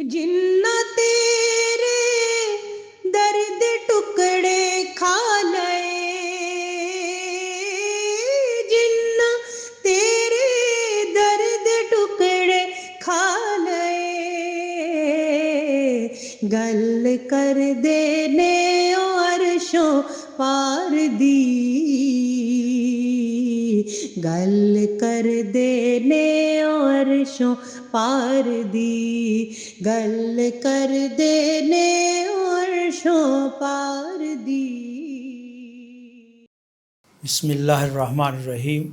جنہ تیرے درد ٹکڑے کھا لئے، جنہ تیرے درد ٹکڑے کھا لئے، گل کر دینے عرشوں پار دی، گل کر دینے عرشوں پار دی، گل کر دینے عرشوں پار دی۔ بسم اللہ الرحمن الرحیم۔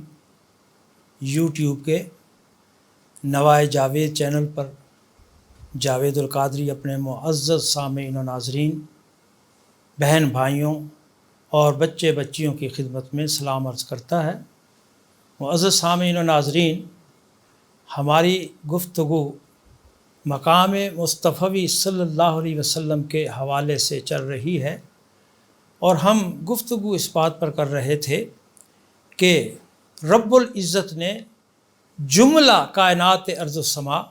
یوٹیوب کے نوائے جاوید چینل پر جاوید القادری اپنے معزز سامعین و ناظرین، بہن بھائیوں اور بچے بچیوں کی خدمت میں سلام عرض کرتا ہے۔ معزز سامعین و ناظرین، ہماری گفتگو مقام مصطفی صلی اللہ علیہ وسلم کے حوالے سے چل رہی ہے، اور ہم گفتگو اس بات پر کر رہے تھے کہ رب العزت نے جملہ کائنات ارض و سما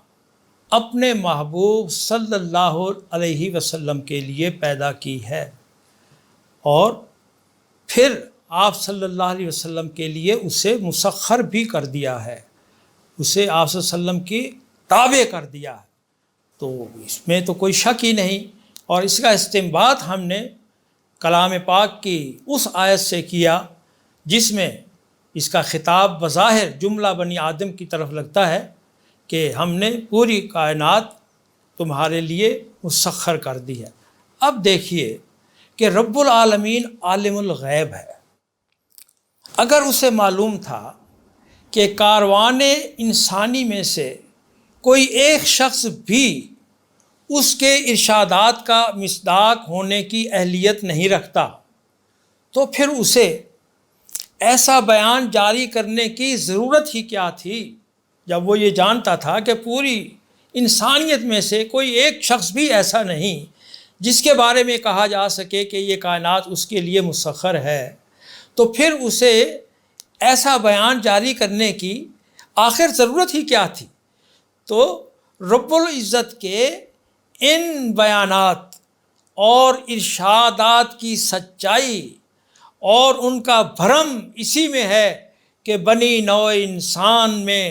اپنے محبوب صلی اللہ علیہ وسلم کے لیے پیدا کی ہے، اور پھر آپ صلی اللہ علیہ وسلم کے لیے اسے مسخر بھی کر دیا ہے، اسے آپ صلی اللہ علیہ وسلم کی تابع کر دیا ہے۔ تو اس میں تو کوئی شک ہی نہیں، اور اس کا استنباط ہم نے کلام پاک کی اس آیت سے کیا جس میں اس کا خطاب بظاہر جملہ بنی آدم کی طرف لگتا ہے کہ ہم نے پوری کائنات تمہارے لیے مسخر کر دی ہے۔ اب دیکھیے کہ رب العالمین عالم الغیب ہے۔ اگر اسے معلوم تھا کہ کاروان انسانی میں سے کوئی ایک شخص بھی اس کے ارشادات کا مصداق ہونے کی اہلیت نہیں رکھتا، تو پھر اسے ایسا بیان جاری کرنے کی ضرورت ہی کیا تھی، جب وہ یہ جانتا تھا کہ پوری انسانیت میں سے کوئی ایک شخص بھی ایسا نہیں جس کے بارے میں کہا جا سکے کہ یہ کائنات اس کے لیے مسخر ہے، تو پھر اسے ایسا بیان جاری کرنے کی آخر ضرورت ہی کیا تھی۔ تو رب العزت کے ان بیانات اور ارشادات کی سچائی اور ان کا بھرم اسی میں ہے کہ بنی نوع انسان میں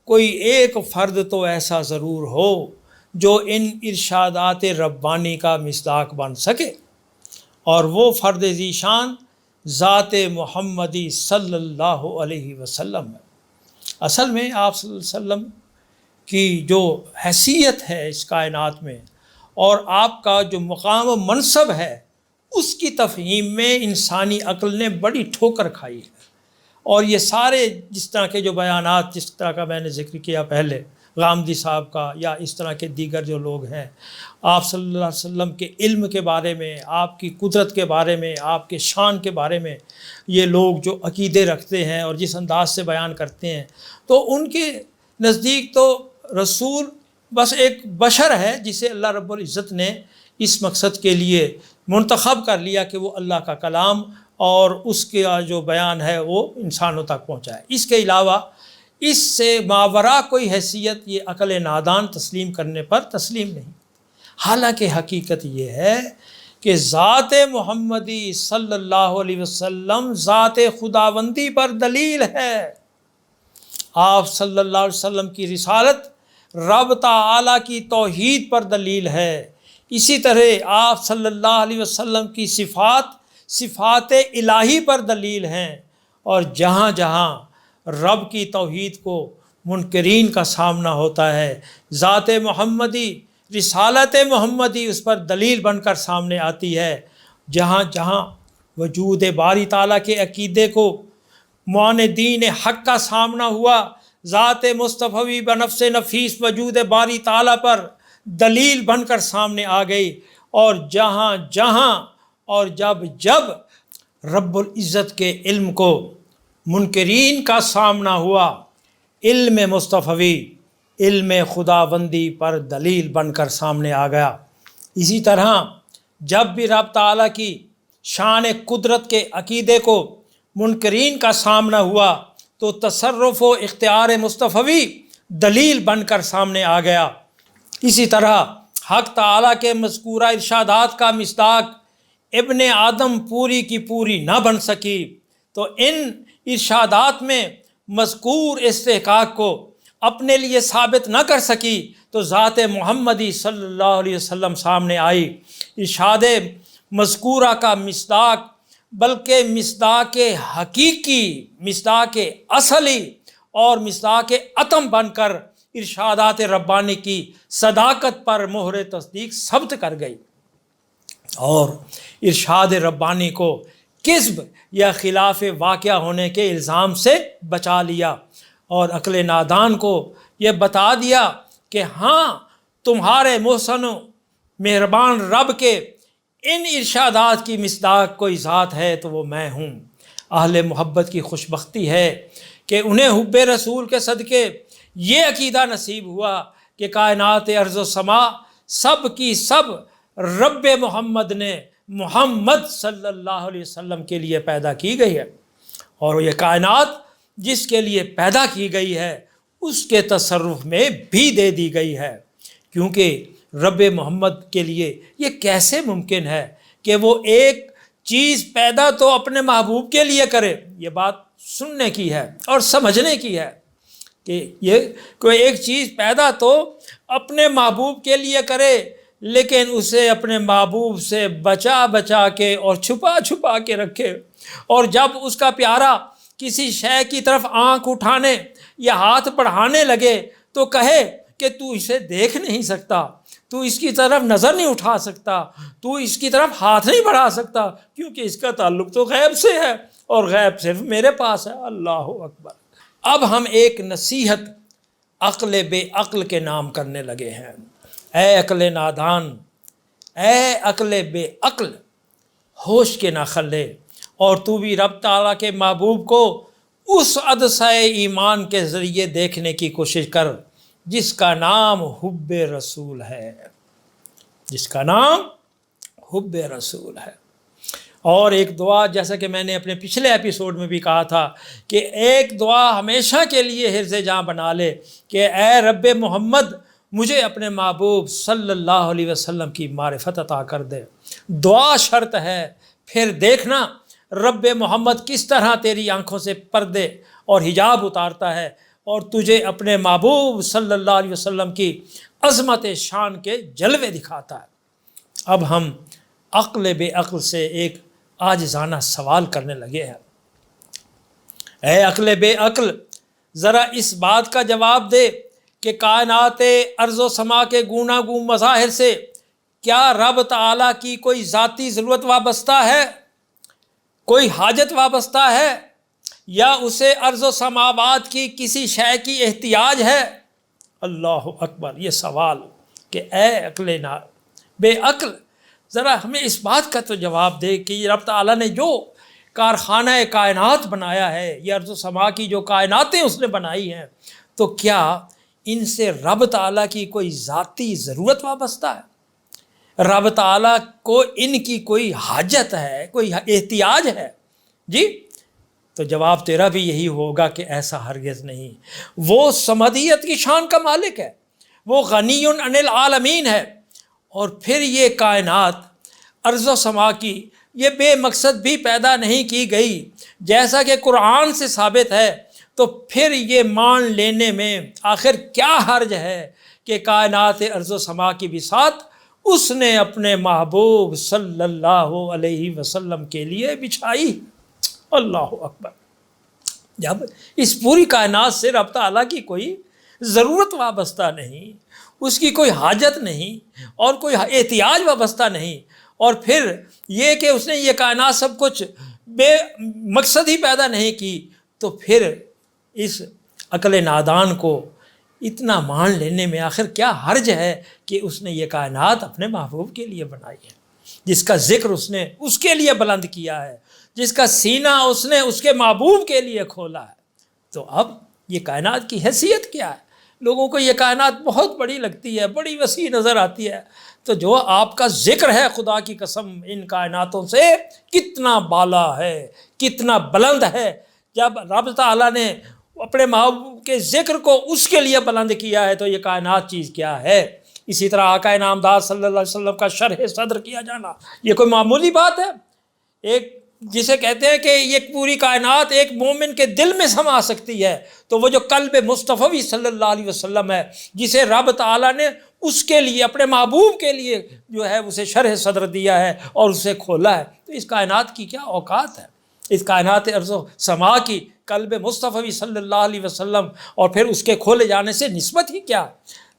کوئی ایک فرد تو ایسا ضرور ہو جو ان ارشادات ربانی کا مصداق بن سکے، اور وہ فرد ذیشان ذات محمدی صلی اللہ علیہ وسلم ہے۔ اصل میں آپ صلی اللہ علیہ وسلم کی جو حیثیت ہے اس کائنات میں، اور آپ کا جو مقام و منصب ہے، اس کی تفہیم میں انسانی عقل نے بڑی ٹھوکر کھائی ہے، اور یہ سارے جس طرح کے جو بیانات، جس طرح کا میں نے ذکر کیا پہلے غامدی صاحب کا، یا اس طرح کے دیگر جو لوگ ہیں، آپ صلی اللہ علیہ وسلم کے علم کے بارے میں، آپ کی قدرت کے بارے میں، آپ کے شان کے بارے میں یہ لوگ جو عقیدے رکھتے ہیں اور جس انداز سے بیان کرتے ہیں، تو ان کے نزدیک تو رسول بس ایک بشر ہے جسے اللہ رب العزت نے اس مقصد کے لیے منتخب کر لیا کہ وہ اللہ کا کلام اور اس کا جو بیان ہے وہ انسانوں تک پہنچائے۔ اس کے علاوہ اس سے ماورا کوئی حیثیت یہ عقل نادان تسلیم کرنے پر تسلیم نہیں۔ حالانکہ حقیقت یہ ہے کہ ذات محمدی صلی اللہ علیہ وسلم ذات خداوندی پر دلیل ہے۔ آپ صلی اللہ علیہ وسلم کی رسالت رب تعالیٰ کی توحید پر دلیل ہے۔ اسی طرح آپ صلی اللہ علیہ وسلم کی صفات الہی پر دلیل ہیں، اور جہاں جہاں رب کی توحید کو منکرین کا سامنا ہوتا ہے، ذات محمدی، رسالت محمدی اس پر دلیل بن کر سامنے آتی ہے۔ جہاں جہاں وجود باری تعالیٰ کے عقیدے کو معاندین حق کا سامنا ہوا، ذات مصطفی بنفس نفیس وجود باری تعالیٰ پر دلیل بن کر سامنے آ گئی، اور جہاں جہاں اور جب رب العزت کے علم کو منکرین کا سامنا ہوا، علم مصطفی، علم خداوندی پر دلیل بن کر سامنے آ گیا۔ اسی طرح جب بھی رب تعالیٰ کی شان قدرت کے عقیدے کو منکرین کا سامنا ہوا تو تصرف و اختیار مصطفی دلیل بن کر سامنے آ گیا۔ اسی طرح حق تعالیٰ کے مذکورہ ارشادات کا مصداق ابن آدم پوری کی پوری نہ بن سکی تو ان ارشادات میں مذکور استحقاق کو اپنے لیے ثابت نہ کر سکی تو ذات محمدی صلی اللہ علیہ وسلم سامنے آئی۔ ارشاد مذکورہ کا مصداق بلکہ مصداق حقیقی، مصداق اصلی اور مصداق عتم بن کر ارشادات ربانی کی صداقت پر مہر تصدیق ثبت کر گئی اور ارشاد ربانی کو کذب یا خلاف واقعہ ہونے کے الزام سے بچا لیا اور عقل نادان کو یہ بتا دیا کہ ہاں تمہارے محسن و مہربان رب کے ان ارشادات کی مصداق کوئی ذات ہے تو وہ میں ہوں۔ اہل محبت کی خوش بختی ہے کہ انہیں حب رسول کے صدقے یہ عقیدہ نصیب ہوا کہ کائنات ارض و سما سب کی سب رب محمد نے محمد صلی اللہ علیہ وسلم کے لیے پیدا کی گئی ہے، اور یہ کائنات جس کے لیے پیدا کی گئی ہے اس کے تصرف میں بھی دے دی گئی ہے، کیونکہ رب محمد کے لیے یہ کیسے ممکن ہے کہ وہ ایک چیز پیدا تو اپنے محبوب کے لیے کرے۔ یہ بات سننے کی ہے اور سمجھنے کی ہے کہ یہ کوئی ایک چیز پیدا تو اپنے محبوب کے لیے کرے لیکن اسے اپنے محبوب سے بچا بچا کے اور چھپا چھپا کے رکھے، اور جب اس کا پیارا کسی شے کی طرف آنکھ اٹھانے یا ہاتھ بڑھانے لگے تو کہے کہ تو اسے دیکھ نہیں سکتا، تو اس کی طرف نظر نہیں اٹھا سکتا، تو اس کی طرف ہاتھ نہیں بڑھا سکتا، کیونکہ اس کا تعلق تو غیب سے ہے اور غیب صرف میرے پاس ہے۔ اللہ اکبر۔ اب ہم ایک نصیحت عقل بے عقل کے نام کرنے لگے ہیں۔ اے عقل نادان، اے عقل بے عقل، ہوش کے نہ کھلے اور تو بھی رب تعالیٰ کے محبوب کو اس عدسہ ایمان کے ذریعے دیکھنے کی کوشش کر جس کا نام حب رسول ہے، جس کا نام حب رسول ہے۔ اور ایک دعا، جیسا کہ میں نے اپنے پچھلے ایپیسوڈ میں بھی کہا تھا کہ ایک دعا ہمیشہ کے لیے حفظ جاں بنا لے کہ اے رب محمد مجھے اپنے محبوب صلی اللہ علیہ وسلم کی معرفت عطا کر دے۔ دعا شرط ہے، پھر دیکھنا رب محمد کس طرح تیری آنکھوں سے پردے اور حجاب اتارتا ہے اور تجھے اپنے محبوب صلی اللہ علیہ وسلم کی عظمت شان کے جلوے دکھاتا ہے۔ اب ہم عقل بے عقل سے ایک عاجزانہ سوال کرنے لگے ہیں۔ اے عقل بے عقل، ذرا اس بات کا جواب دے کہ کائنات ارض و سما کے گوناگون مظاہر سے کیا رب تعالیٰ کی کوئی ذاتی ضرورت وابستہ ہے، کوئی حاجت وابستہ ہے، یا اسے ارض و سماوات کی کسی شے کی احتیاج ہے؟ اللہ اکبر۔ یہ سوال کہ اے عقل بے عقل، ذرا ہمیں اس بات کا تو جواب دے کہ یہ رب تعالیٰ نے جو کارخانہ کائنات بنایا ہے، یہ ارض و سما کی جو کائناتیں اس نے بنائی ہیں، تو کیا ان سے رب تعالیٰ کی کوئی ذاتی ضرورت وابستہ ہے؟ رب تعالیٰ کو ان کی کوئی حاجت ہے، کوئی احتیاج ہے؟ جی، تو جواب تیرا بھی یہی ہوگا کہ ایسا ہرگز نہیں۔ وہ صمدیت کی شان کا مالک ہے، وہ غنی عن العالمین ہے، اور پھر یہ کائنات ارض و سما کی یہ بے مقصد بھی پیدا نہیں کی گئی، جیسا کہ قرآن سے ثابت ہے، تو پھر یہ مان لینے میں آخر کیا حرج ہے کہ کائنات ارض و سما کی بساط اس نے اپنے محبوب صلی اللہ علیہ وسلم کے لیے بچھائی۔ اللہ اکبر۔ جب اس پوری کائنات سے رب تعالیٰ کی کوئی ضرورت وابستہ نہیں، اس کی کوئی حاجت نہیں اور کوئی احتیاج وابستہ نہیں، اور پھر یہ کہ اس نے یہ کائنات سب کچھ بے مقصد ہی پیدا نہیں کی، تو پھر اس عقل نادان کو اتنا مان لینے میں آخر کیا حرج ہے کہ اس نے یہ کائنات اپنے محبوب کے لیے بنائی ہے، جس کا ذکر اس نے اس کے لیے بلند کیا ہے، جس کا سینہ اس نے اس کے محبوب کے لیے کھولا ہے۔ تو اب یہ کائنات کی حیثیت کیا ہے؟ لوگوں کو یہ کائنات بہت بڑی لگتی ہے، بڑی وسیع نظر آتی ہے، تو جو آپ کا ذکر ہے خدا کی قسم ان کائناتوں سے کتنا بالا ہے، کتنا بلند ہے۔ جب رب تعالیٰ نے اپنے محبوب کے ذکر کو اس کے لیے بلند کیا ہے تو یہ کائنات چیز کیا ہے؟ اسی طرح آقا نامدار صلی اللہ علیہ وسلم کا شرح صدر کیا جانا، یہ کوئی معمولی بات ہے؟ ایک جسے کہتے ہیں کہ یہ پوری کائنات ایک مومن کے دل میں سما سکتی ہے، تو وہ جو قلب مصطفی صلی اللہ علیہ وسلم ہے، جسے رب تعالیٰ نے اس کے لیے، اپنے محبوب کے لیے جو ہے اسے شرح صدر دیا ہے اور اسے کھولا ہے، تو اس کائنات کی کیا اوقات ہے؟ اس کائنات ارض و سما کی قلب مصطفی صلی اللہ علیہ وسلم اور پھر اس کے کھولے جانے سے نسبت ہی کیا؟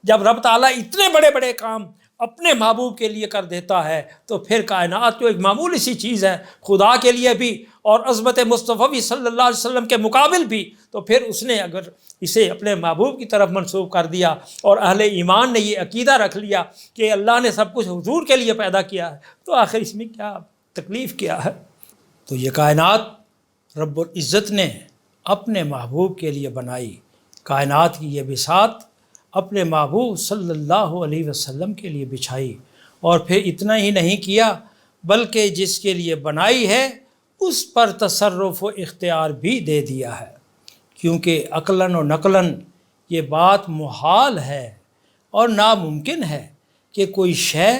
جب رب تعالیٰ اتنے بڑے بڑے کام اپنے محبوب کے لیے کر دیتا ہے تو پھر کائنات جو ایک معمولی سی چیز ہے خدا کے لیے بھی اور عظمت مصطفی صلی اللہ علیہ وسلم کے مقابل بھی، تو پھر اس نے اگر اسے اپنے محبوب کی طرف منسوب کر دیا اور اہل ایمان نے یہ عقیدہ رکھ لیا کہ اللہ نے سب کچھ حضور کے لیے پیدا کیا ہے، تو آخر اس میں کیا تکلیف کیا ہے؟ تو یہ کائنات رب العزت نے اپنے محبوب کے لیے بنائی، کائنات کی یہ بساط اپنے محبوب صلی اللہ علیہ وسلم کے لیے بچھائی، اور پھر اتنا ہی نہیں کیا بلکہ جس کے لیے بنائی ہے اس پر تصرف و اختیار بھی دے دیا ہے، کیونکہ عقلاً و نقلاً یہ بات محال ہے اور ناممکن ہے کہ کوئی شے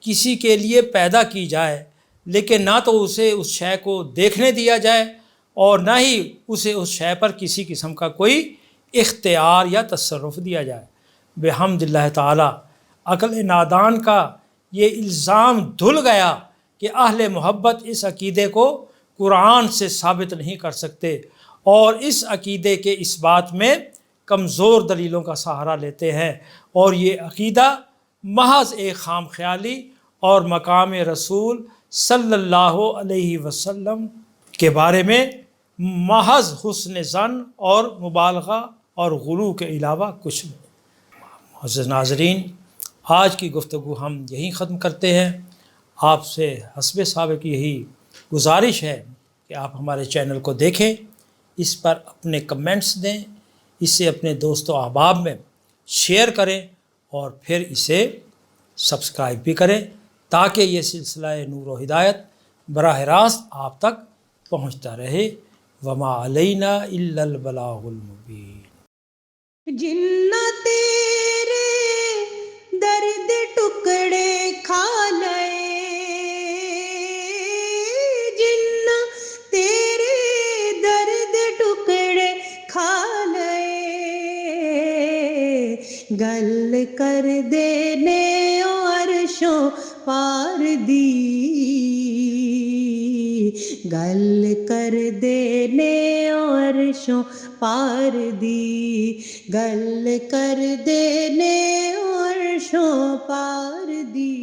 کسی کے لیے پیدا کی جائے لیکن نہ تو اسے اس شے کو دیکھنے دیا جائے اور نہ ہی اسے اس شے پر کسی قسم کا کوئی اختیار یا تصرف دیا جائے۔ بحمد اللہ تعالیٰ عقل نادان کا یہ الزام دھل گیا کہ اہل محبت اس عقیدے کو قرآن سے ثابت نہیں کر سکتے اور اس عقیدے کے اس بات میں کمزور دلیلوں کا سہارا لیتے ہیں، اور یہ عقیدہ محض ایک خام خیالی اور مقام رسول صلی اللہ علیہ وسلم کے بارے میں محض حسن ظن اور مبالغہ اور غلو کے علاوہ کچھ نہیں۔ معزز ناظرین، آج کی گفتگو ہم یہیں ختم کرتے ہیں۔ آپ سے حسب سابق یہی گزارش ہے کہ آپ ہمارے چینل کو دیکھیں، اس پر اپنے کمنٹس دیں، اسے اپنے دوست و احباب میں شیئر کریں اور پھر اسے سبسکرائب بھی کریں تاکہ یہ سلسلہ نور و ہدایت براہ راست آپ تک پہنچتا رہے۔ وما علینا الا البلاغ المبین۔ جنہ تیرے درد ٹکڑے کھا لئے، جنہ تیرے درد ٹکڑے کھا لئے، گل کر دینے عرشوں پار دی، گل کر دینے عرشوں پار دی، گل کر دینے عرشوں پار دی۔